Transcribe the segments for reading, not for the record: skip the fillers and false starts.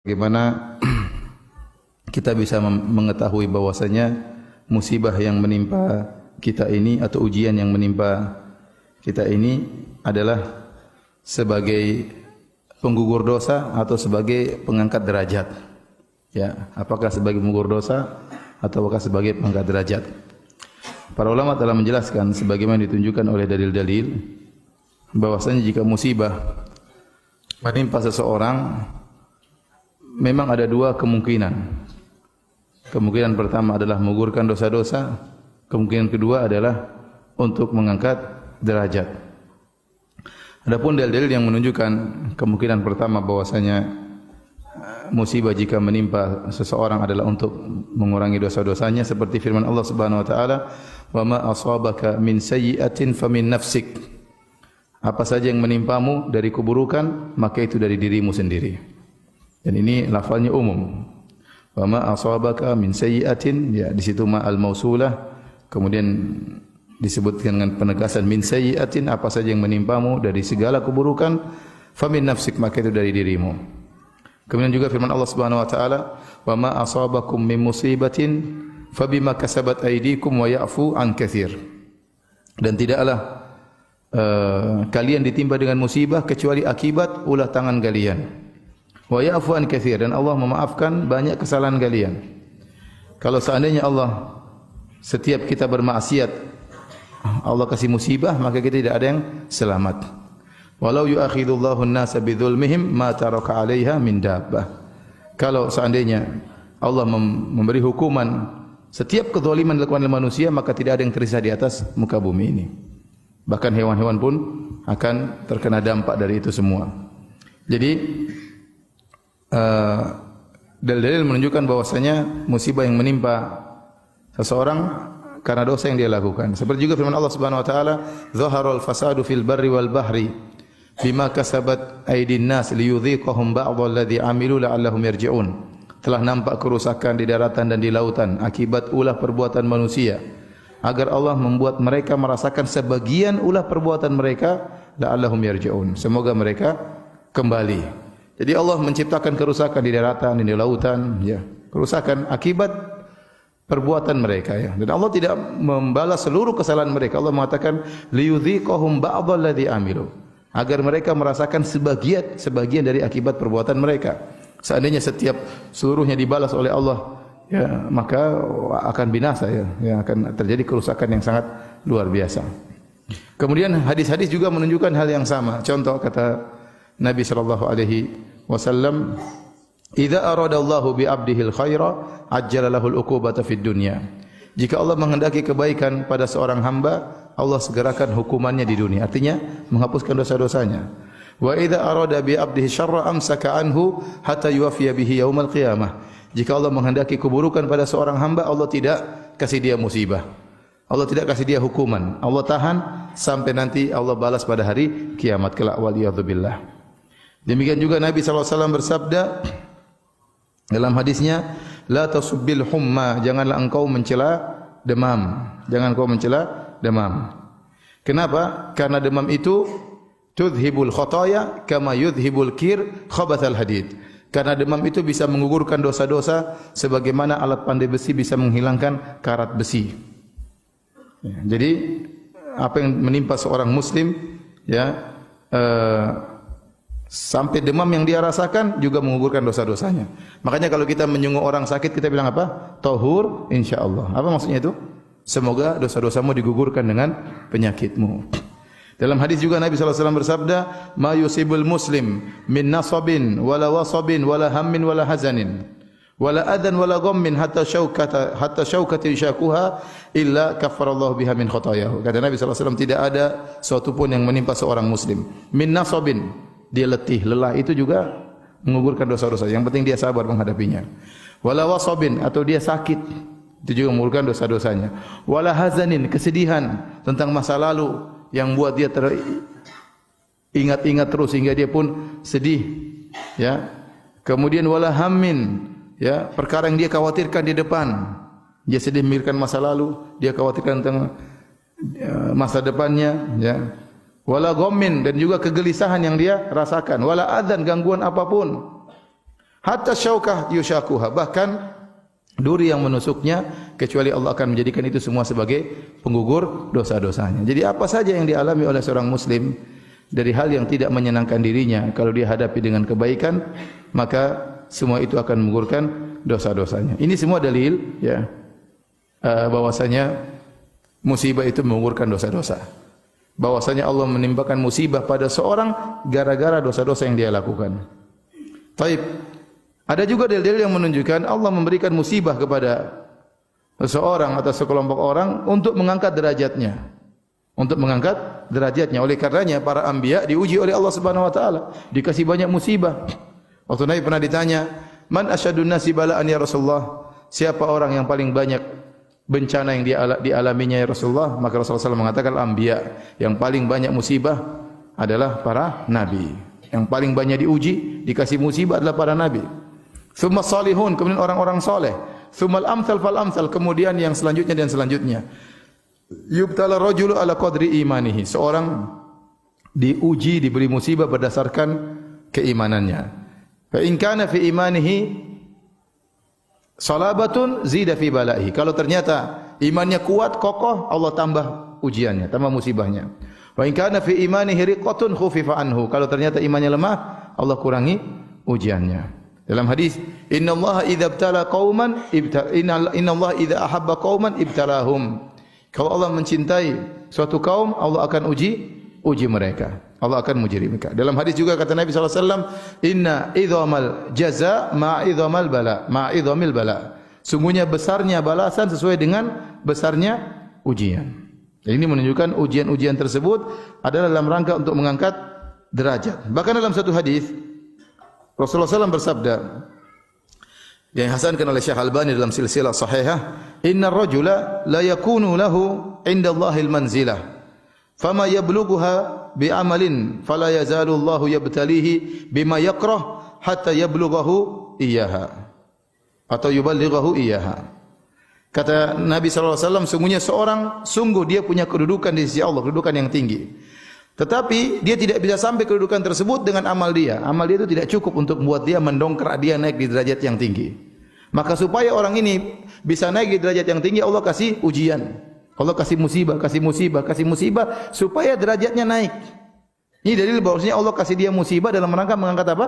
Bagaimana kita bisa mengetahui bahwasanya musibah yang menimpa kita ini atau ujian yang menimpa kita ini adalah sebagai penggugur dosa atau sebagai pengangkat derajat. Ya, apakah sebagai penggugur dosa atau apakah sebagai pengangkat derajat? Para ulama telah menjelaskan sebagaimana ditunjukkan oleh dalil-dalil bahwasanya jika musibah menimpa seseorang, memang ada dua kemungkinan. Kemungkinan pertama adalah menggugurkan dosa-dosa. Kemungkinan kedua adalah untuk mengangkat derajat. Adapun dalil-dalil yang menunjukkan kemungkinan pertama bahwasanya musibah jika menimpa seseorang adalah untuk mengurangi dosa-dosanya, seperti firman Allah Subhanahu wa taala, "Wa ma asabaka min sayyi'atin famin nafsik." Apa saja yang menimpamu dari keburukan, maka itu dari dirimu sendiri. Dan ini lafaznya umum. Wa ma asabaka min sayyi'atin, ya di situ ma al-mausulah, kemudian disebutkan dengan penegasan min sayyi'atin, apa saja yang menimpamu dari segala keburukan, fa min nafsik, maka itu dari dirimu. Kemudian juga firman Allah Subhanahu wa taala, wa ma asabakum min musibatin fa bima kasabat aydikum wa ya'fu an katsir. Dan tidaklah kalian ditimpa dengan musibah kecuali akibat ulah tangan kalian. Wa ya'fu an katsir, dan Allah memaafkan banyak kesalahan kalian. Kalau seandainya Allah setiap kita bermaksiat Allah kasih musibah, maka kita tidak ada yang selamat. Walau yu'akhidullahu an-nasa bidzulmihim ma taraka 'alaiha min dabbah. Kalau seandainya Allah memberi hukuman setiap kezaliman dilakukan oleh manusia, maka tidak ada yang tersisa di atas muka bumi ini. Bahkan hewan-hewan pun akan terkena dampak dari itu semua. Jadi dalil-dalil menunjukkan bahwasanya musibah yang menimpa seseorang karena dosa yang dia lakukan. Seperti juga firman Allah Subhanahu wa taala, "Zaharal fasadu fil barri wal bahri bima kasabat aydin nas liyudhiqahum ba'dalladzi 'amilu la'allahum yarji'un." Telah nampak kerusakan di daratan dan di lautan akibat ulah perbuatan manusia, agar Allah membuat mereka merasakan sebagian ulah perbuatan mereka, la'allahum yarji'un, semoga mereka kembali. Jadi Allah menciptakan kerusakan di daratan, di lautan, ya, kerusakan akibat perbuatan mereka, ya. Dan Allah tidak membalas seluruh kesalahan mereka. Allah mengatakan liyudhiqahum ba'dalladzi amilu, agar mereka merasakan sebagian dari akibat perbuatan mereka. Seandainya setiap seluruhnya dibalas oleh Allah, ya, maka akan binasa, ya. Ya, akan terjadi kerusakan yang sangat luar biasa. Kemudian hadis-hadis juga menunjukkan hal yang sama. Contoh kata Nabi sallallahu alaihi wasallam, "Idza aradallahu bi 'abdihil khaira, ajjala lahul 'uqubata fid dunya." Jika Allah menghendaki kebaikan pada seorang hamba, Allah segerakan hukumannya di dunia. Artinya menghapuskan dosa-dosanya. Wa idza arada bi 'abdihi syarra amsaka anhu hatta yuwaffiya bihi yaumal qiyamah. Jika Allah menghendaki keburukan pada seorang hamba, Allah tidak kasih dia musibah. Allah tidak kasih dia hukuman. Allah tahan sampai nanti Allah balas pada hari kiamat kelak, waliyadzubillah. Demikian juga Nabi SAW bersabda dalam hadisnya, la tasubbil humma, janganlah engkau mencela demam. Jangan engkau mencela demam. Kenapa? Karena demam itu tudhibul khotoya kama yudhibul kir khabathal hadid. Karena demam itu bisa menggugurkan dosa-dosa sebagaimana alat pandai besi bisa menghilangkan karat besi. Ya, jadi apa yang menimpa seorang muslim, ya, sampai demam yang dia rasakan juga menggugurkan dosa-dosanya. Makanya kalau kita menyungguh orang sakit, kita bilang apa? Tahur insyaallah. Apa maksudnya itu? Semoga dosa-dosamu digugurkan dengan penyakitmu. Dalam hadis juga Nabi SAW bersabda, "Ma yusibul muslim min nasabin wala wasabin wala hammin wala hazanin wala adan wala ghammin hatta syaukati syakuha illa kaffarallahu biha min khotayahu." Kata Nabi SAW, tidak ada suatu pun yang menimpa seorang muslim min nasabin, dia letih, lelah, itu juga menggugurkan dosa-dosa. Yang penting dia sabar menghadapinya. Wala wasabin, atau dia sakit, itu juga menggugurkan dosa-dosanya. Wala hazanin, kesedihan tentang masa lalu yang buat dia ingat-ingat terus sehingga dia pun sedih, ya. Kemudian wala hammin, ya, perkara yang dia khawatirkan di depan. Dia sedih memikirkan masa lalu, dia khawatirkan tentang masa depannya, ya. Wala ghammin, dan juga kegelisahan yang dia rasakan. Wala adzan, gangguan apapun. hatta syaukah yushakuha, bahkan duri yang menusuknya, kecuali Allah akan menjadikan itu semua sebagai penggugur dosa-dosanya. Jadi apa saja yang dialami oleh seorang muslim dari hal yang tidak menyenangkan dirinya, kalau dia hadapi dengan kebaikan, maka semua itu akan menggugurkan dosa-dosanya. Ini semua dalil ya bahwasanya musibah itu menggugurkan dosa-dosa. Bahwasanya Allah menimpakan musibah pada seorang gara-gara dosa-dosa yang dia lakukan. Taib. Ada juga dalil-dalil yang menunjukkan Allah memberikan musibah kepada seseorang atau sekelompok orang untuk mengangkat derajatnya. Untuk mengangkat derajatnya. Oleh karenanya para anbiya diuji oleh Allah Subhanahu wa taala, dikasih banyak musibah. Waktu Nabi pernah ditanya, "Man asyadun nasi bala'an ya Rasulullah?" Siapa orang yang paling banyak bencana yang dialaminya ya Rasulullah? Maka Rasulullah SAW mengatakan anbiya. Yang paling banyak musibah adalah para nabi. Yang paling banyak diuji, dikasih musibah adalah para nabi. Tsumma salihun, kemudian orang-orang soleh. Tsummal amsal fal amsal, kemudian yang selanjutnya dan selanjutnya. Yubtala rajulu ala qadri imanihi, seorang diuji, diberi musibah berdasarkan keimanannya. Fa in kana fi imanihi salabatun zida fi balaihi, kalau ternyata imannya kuat, kokoh, Allah tambah ujiannya, tambah musibahnya. Wa in kana fi imanihi riqatun khufifa anhu, kalau ternyata imannya lemah, Allah kurangi ujiannya. Dalam hadis, innallaha idza ibtala qauman innallaha idza ahabba qauman ibtalahum. Kalau Allah mencintai suatu kaum, Allah akan uji mereka. Allah akan menguji mereka. Dalam hadis juga kata Nabi sallallahu alaihi wasallam, inna idzamal jaza ma'idzamal bala, ma'idhamil bala. Sungguhnya besarnya balasan sesuai dengan besarnya ujian. Ini menunjukkan ujian-ujian tersebut adalah dalam rangka untuk mengangkat derajat. Bahkan dalam satu hadis Rasulullah SAW bersabda, yang dihasankan oleh Syekh Albani dalam silsilah sahihah, innar rajula la yakunu lahu indallahil manzilah, fama yablughuha bi'amalin fala yazalu Allahu yabtalihi bima yakrah hatta yablughahu iyyaha atau yuballighahu iyyaha. Kata Nabi SAW, sungguh dia punya kedudukan di sisi Allah, kedudukan yang tinggi. Tetapi dia tidak bisa sampai kedudukan tersebut dengan amal dia. Amal dia itu tidak cukup untuk membuat dia mendongkrak dia naik di derajat yang tinggi. Maka supaya orang ini bisa naik di derajat yang tinggi, Allah kasih ujian. Allah kasih musibah supaya derajatnya naik. Ini dalil bahwasanya Allah kasih dia musibah dalam rangka mengangkat apa?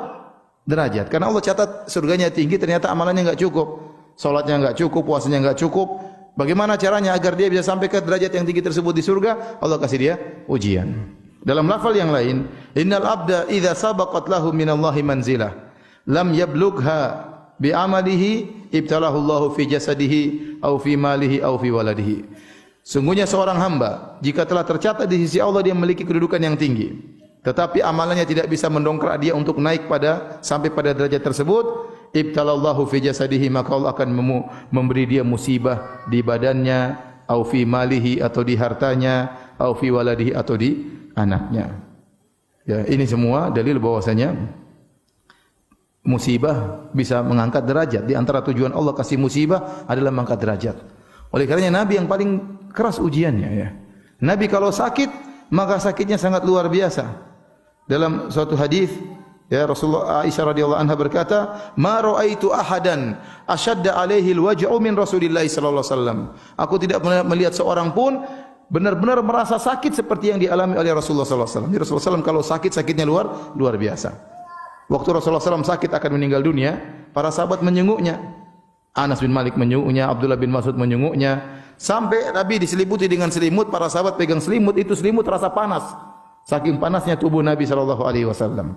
Derajat. Karena Allah catat surganya tinggi, ternyata amalannya enggak cukup. Salatnya enggak cukup, puasanya enggak cukup. Bagaimana caranya agar dia bisa sampai ke derajat yang tinggi tersebut di surga? Allah kasih dia ujian. Dalam lafal yang lain, innal abda idza sabaqat lahu minallahi manzilah lam yablugha bi amalihi ibtalahu Allahu fi jasadihi au fi malihi au fi waladihi. Sungguhnya seorang hamba jika telah tercatat di sisi Allah dia memiliki kedudukan yang tinggi, tetapi amalannya tidak bisa mendongkrak dia untuk naik sampai pada derajat tersebut, ibtalallahu fi jasadihi, maka Allah akan memberi dia musibah di badannya, au fi malihi atau di hartanya, au fi waladihi atau di anaknya. Ya, ini semua dalil bahwasanya musibah bisa mengangkat derajat. Di antara tujuan Allah kasih musibah adalah mengangkat derajat. Oleh karenanya Nabi yang paling keras ujiannya ya. Nabi kalau sakit, maka sakitnya sangat luar biasa. Dalam suatu hadis ya, Rasulullah Aisyah radhiyallahu anha berkata, "Ma ra'aitu ahadan ashadda alaihi alwaj'u min Rasulillah sallallahu alaihi wasallam." Aku tidak melihat seorang pun benar-benar merasa sakit seperti yang dialami oleh Rasulullah sallallahu alaihi wasallam. Rasulullah SAW kalau sakit, sakitnya luar biasa. Waktu Rasulullah SAW sakit akan meninggal dunia, para sahabat menyenguknya. Anas bin Malik menyenguknya, Abdullah bin Mas'ud menyenguknya, sampai Nabi diselimuti dengan selimut, para sahabat pegang selimut, itu selimut terasa panas. Saking panasnya tubuh Nabi sallallahu alaihi wasallam.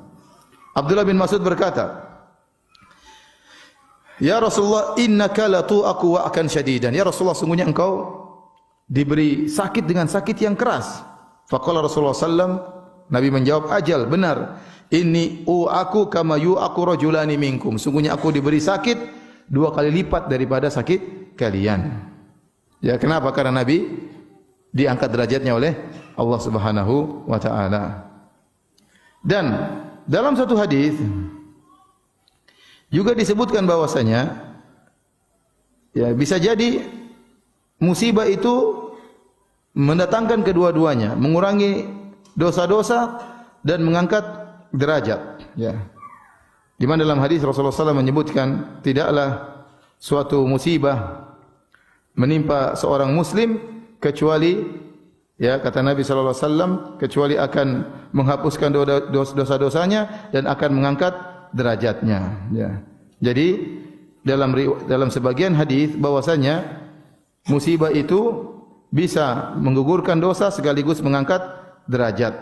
Abdullah bin Mas'ud berkata, "Ya Rasulullah, innaka la tu'aku wa'kan syadidan." Ya Rasulullah, sungguhnya engkau diberi sakit dengan sakit yang keras. Faqala Rasulullah sallam, Nabi menjawab, "Ajal, benar. Inni u'aku kama yu'aku rajulani minkum." Sungguhnya aku diberi sakit 2 kali lipat daripada sakit kalian. Ya, kenapa? Karena Nabi diangkat derajatnya oleh Allah Subhanahu wa taala. Dan dalam satu hadis juga disebutkan bahwasanya ya bisa jadi musibah itu mendatangkan kedua-duanya, mengurangi dosa-dosa dan mengangkat derajat. Ya. Di mana dalam hadis Rasulullah SAW menyebutkan tidaklah suatu musibah menimpa seorang muslim kecuali, ya kata Nabi sallallahu alaihi wasallam, kecuali akan menghapuskan dosa-dosanya dan akan mengangkat derajatnya, ya. Jadi dalam sebagian hadis bahwasanya musibah itu bisa menggugurkan dosa sekaligus mengangkat derajat.